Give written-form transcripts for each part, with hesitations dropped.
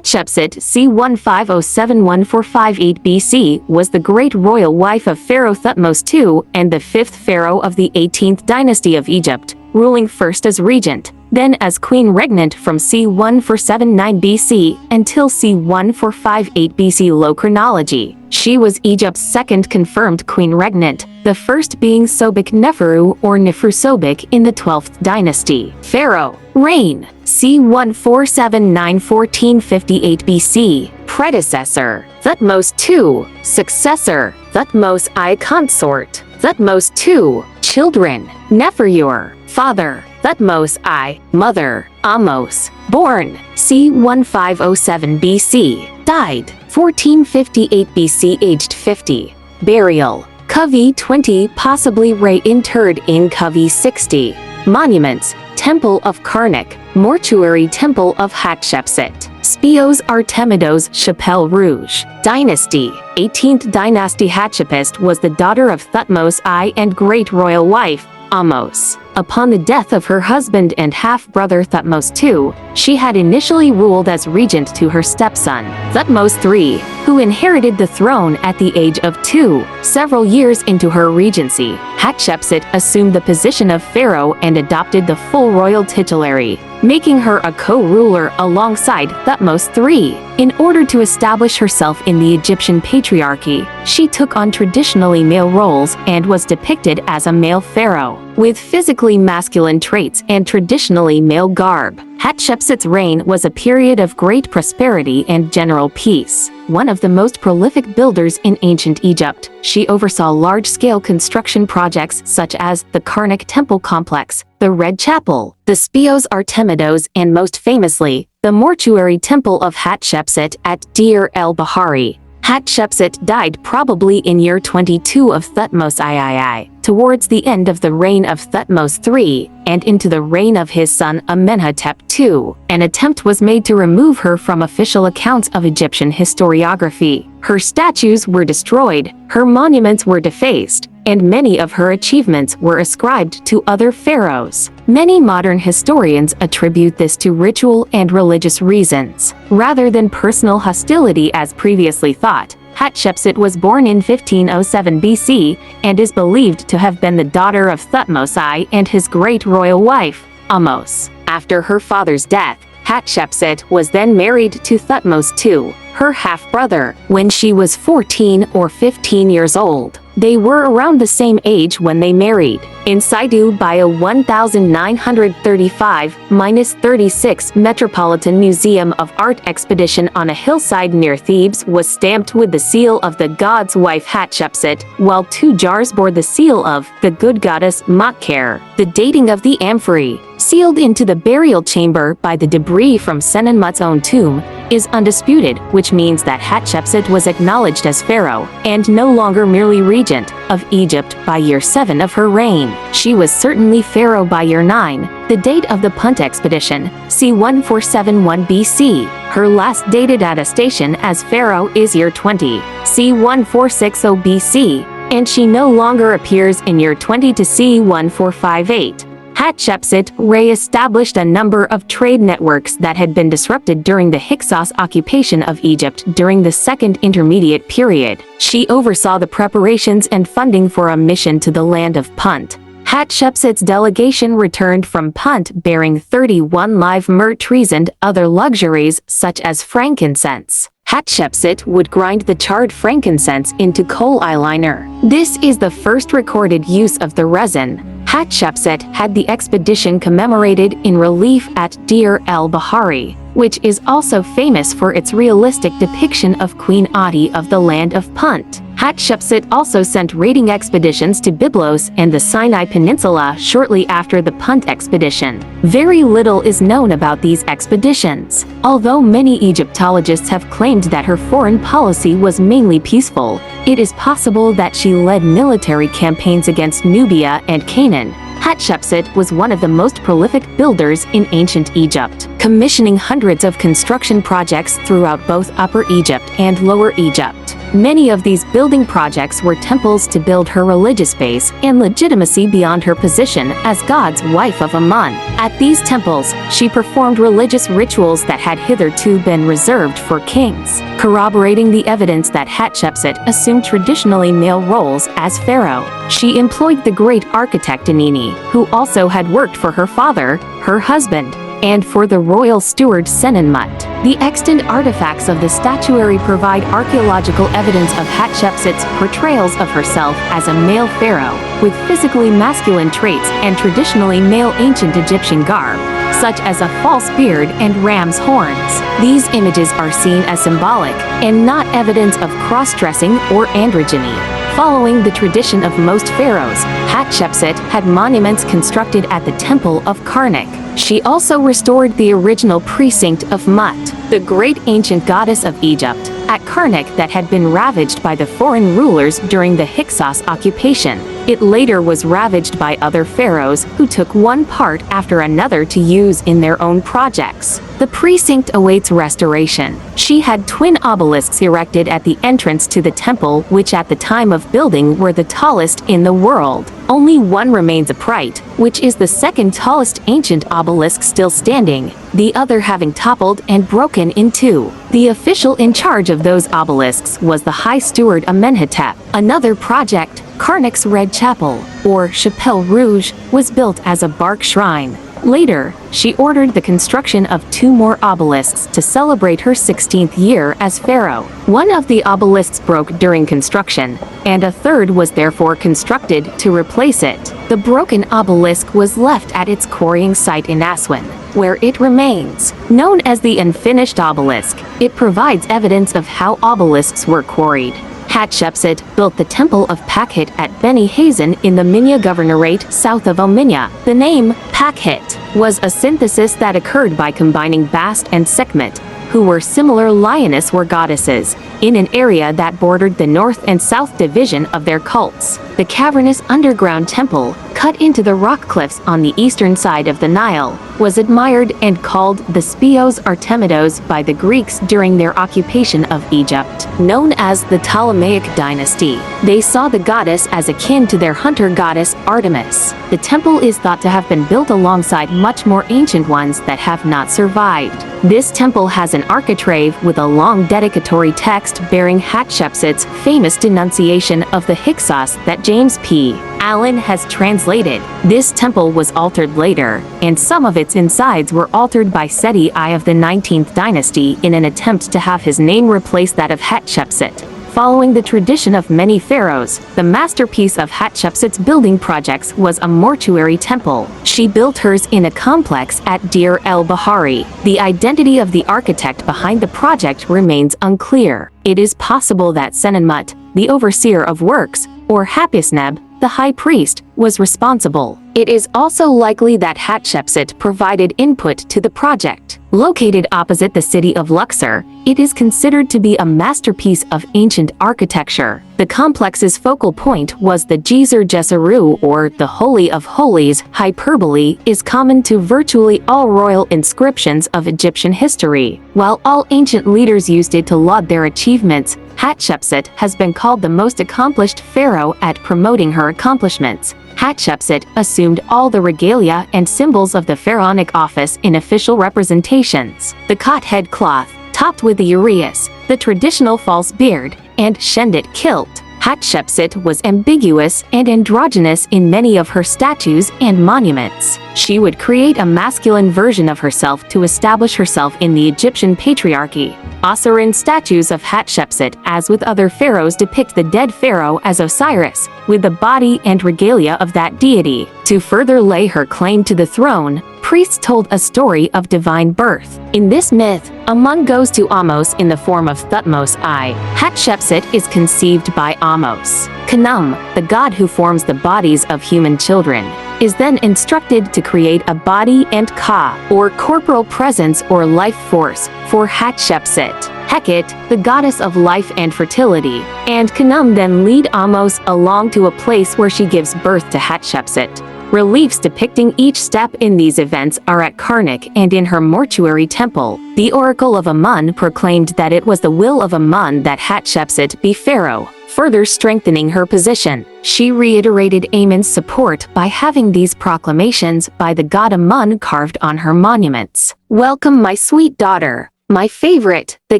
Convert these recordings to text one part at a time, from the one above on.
Hatshepsut c. 1507-1458 BC was the great royal wife of Pharaoh Thutmose II and the fifth pharaoh of the 18th dynasty of Egypt, ruling first as regent, then as queen regnant from c. 1479 BC until c. 1458 BC. Low chronology. She was Egypt's second confirmed queen regnant, the first being Sobek Neferu or Neferu Sobek in the 12th dynasty. Pharaoh. Reign. c. 1479-1458 BC. Predecessor. Thutmose II. Successor. Thutmose I. Consort. Thutmose II. Children. Neferur. Father. Thutmose I. Mother. Ahmose. Born. c. 1507 BC. Died. 1458 BC. Aged 50. Burial. Cuvee 20, possibly interred in Cuvee 60. Monuments. Temple of Karnak. Mortuary Temple of Hatshepsut. Spios Artemidos Chapelle Rouge. Dynasty. 18th dynasty. Hatshepsut was the daughter of Thutmose I and great royal wife, Ahmose. Upon the death of her husband and half-brother Thutmose II, she had initially ruled as regent to her stepson, Thutmose III, who inherited the throne at the age of 2. Several years into her regency, Hatshepsut assumed the position of pharaoh and adopted the full royal titulary, making her a co-ruler alongside Thutmose III. In order to establish herself in the Egyptian patriarchy, she took on traditionally male roles and was depicted as a male pharaoh, with physically masculine traits and traditionally male garb. Hatshepsut's reign was a period of great prosperity and general peace. One of the most prolific builders in ancient Egypt, she oversaw large-scale construction projects such as the Karnak Temple Complex, the Red Chapel, the Spios Artemidos, and most famously, the Mortuary Temple of Hatshepsut at Deir el-Bahari. Hatshepsut died probably in year 22 of Thutmose III, towards the end of the reign of Thutmose III, and into the reign of his son Amenhotep II. An attempt was made to remove her from official accounts of Egyptian historiography. Her statues were destroyed, her monuments were defaced, and many of her achievements were ascribed to other pharaohs. Many modern historians attribute this to ritual and religious reasons, rather than personal hostility as previously thought. Hatshepsut was born in 1507 BC and is believed to have been the daughter of Thutmose I and his great royal wife, Ahmose. After her father's death, Hatshepsut was then married to Thutmose II, her half-brother, when she was 14 or 15 years old. They were around the same age when they married. In situ by a 1935-36 Metropolitan Museum of Art expedition on a hillside near Thebes was stamped with the seal of the god's wife Hatshepsut, while 2 jars bore the seal of the good goddess Matkare. The dating of the amphorae, sealed into the burial chamber by the debris from Senenmut's own tomb, is undisputed, which means that Hatshepsut was acknowledged as pharaoh, and no longer merely regent, of Egypt by year 7 of her reign. She was certainly pharaoh by year 9, the date of the Punt expedition, c. 1471 BC. Her last dated attestation as pharaoh is year 20, c. 1460 BC, and she no longer appears in year 20 to c. 1458. Hatshepsut re-established a number of trade networks that had been disrupted during the Hyksos occupation of Egypt during the Second Intermediate Period. She oversaw the preparations and funding for a mission to the land of Punt. Hatshepsut's delegation returned from Punt bearing 31 live myrrh trees and other luxuries such as frankincense. Hatshepsut would grind the charred frankincense into coal eyeliner. This is the first recorded use of the resin. Hatshepsut had the expedition commemorated in relief at Deir el-Bahari, which is also famous for its realistic depiction of Queen Ati of the land of Punt. Hatshepsut also sent raiding expeditions to Byblos and the Sinai Peninsula shortly after the Punt expedition. Very little is known about these expeditions. Although many Egyptologists have claimed that her foreign policy was mainly peaceful, it is possible that she led military campaigns against Nubia and Canaan. Hatshepsut was one of the most prolific builders in ancient Egypt, commissioning hundreds of construction projects throughout both Upper Egypt and Lower Egypt. Many of these building projects were temples to build her religious base and legitimacy beyond her position as God's wife of Amun. At these temples, she performed religious rituals that had hitherto been reserved for kings, corroborating the evidence that Hatshepsut assumed traditionally male roles as pharaoh. She employed the great architect Anini, who also had worked for her father, her husband, and for the royal steward Senenmut. The extant artifacts of the statuary provide archaeological evidence of Hatshepsut's portrayals of herself as a male pharaoh, with physically masculine traits and traditionally male ancient Egyptian garb, such as a false beard and ram's horns. These images are seen as symbolic, and not evidence of cross-dressing or androgyny. Following the tradition of most pharaohs, Hatshepsut had monuments constructed at the Temple of Karnak. She also restored the original precinct of Mut, the great ancient goddess of Egypt, at Karnak that had been ravaged by the foreign rulers during the Hyksos occupation. It later was ravaged by other pharaohs who took one part after another to use in their own projects. The precinct awaits restoration. She had twin obelisks erected at the entrance to the temple, which at the time of building were the tallest in the world. Only one remains upright, which is the second tallest ancient obelisk still standing, the other having toppled and broken in two. The official in charge of those obelisks was the High Steward Amenhotep. Another project, Karnak's Red Chapel, or Chapelle Rouge, was built as a bark shrine. Later, she ordered the construction of two more obelisks to celebrate her 16th year as pharaoh. One of the obelisks broke during construction, and a third was therefore constructed to replace it. The broken obelisk was left at its quarrying site in Aswan, where it remains. Known as the unfinished obelisk, it provides evidence of how obelisks were quarried. Hatshepsut built the Temple of Pakhet at Beni Hazen in the Minya Governorate south of Ominya. The name Pakhet was a synthesis that occurred by combining Bast and Sekhmet, who were similar lioness or goddesses, in an area that bordered the north and south division of their cults. The cavernous underground temple, cut into the rock cliffs on the eastern side of the Nile, was admired and called the Speos Artemidos by the Greeks during their occupation of Egypt. Known as the Ptolemaic dynasty, they saw the goddess as akin to their hunter goddess Artemis. The temple is thought to have been built alongside much more ancient ones that have not survived. This temple has an architrave with a long dedicatory text bearing Hatshepsut's famous denunciation of the Hyksos that James P. Allen has translated. This temple was altered later, and some of its insides were altered by Seti I of the 19th dynasty in an attempt to have his name replace that of Hatshepsut. Following the tradition of many pharaohs, the masterpiece of Hatshepsut's building projects was a mortuary temple. She built hers in a complex at Deir el-Bahari. The identity of the architect behind the project remains unclear. It is possible that Senenmut, the overseer of works, or Hapisneb, the high priest, was responsible. It is also likely that Hatshepsut provided input to the project. Located opposite the city of Luxor, it is considered to be a masterpiece of ancient architecture. The complex's focal point was the Gezer Jeseru, or the Holy of Holies. Hyperbole is common to virtually all royal inscriptions of Egyptian history. While all ancient leaders used it to laud their achievements, Hatshepsut has been called the most accomplished pharaoh at promoting her accomplishments. Hatshepsut assumed all the regalia and symbols of the pharaonic office in official representations. The cot head cloth, topped with the uraeus, the traditional false beard, and shendit kilt. Hatshepsut was ambiguous and androgynous in many of her statues and monuments. She would create a masculine version of herself to establish herself in the Egyptian patriarchy. Osirian statues of Hatshepsut, as with other pharaohs, depict the dead pharaoh as Osiris, with the body and regalia of that deity. To further lay her claim to the throne, priests told a story of divine birth. In this myth, Amun goes to Ahmose in the form of Thutmose I. Hatshepsut is conceived by Ahmose. Khnum, the god who forms the bodies of human children, is then instructed to create a body and ka, or corporal presence or life force, for Hatshepsut. Heket, the goddess of life and fertility, and Khnum then lead Ahmose along to a place where she gives birth to Hatshepsut. Reliefs depicting each step in these events are at Karnak and in her mortuary temple. The oracle of Amun proclaimed that it was the will of Amun that Hatshepsut be pharaoh, further strengthening her position. She reiterated Amun's support by having these proclamations by the god Amun carved on her monuments. Welcome, my sweet daughter, my favorite, the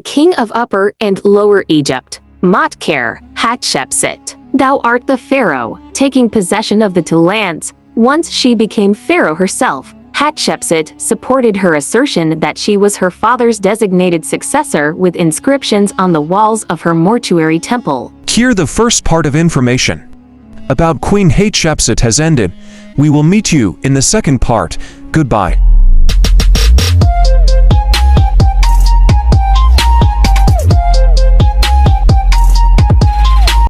king of Upper and Lower Egypt, Motker, Hatshepsut. Thou art the pharaoh, taking possession of the two lands. Once she became pharaoh herself, Hatshepsut supported her assertion that she was her father's designated successor with inscriptions on the walls of her mortuary temple. Here the first part of information about Queen Hatshepsut has ended. We will meet you in the second part. Goodbye.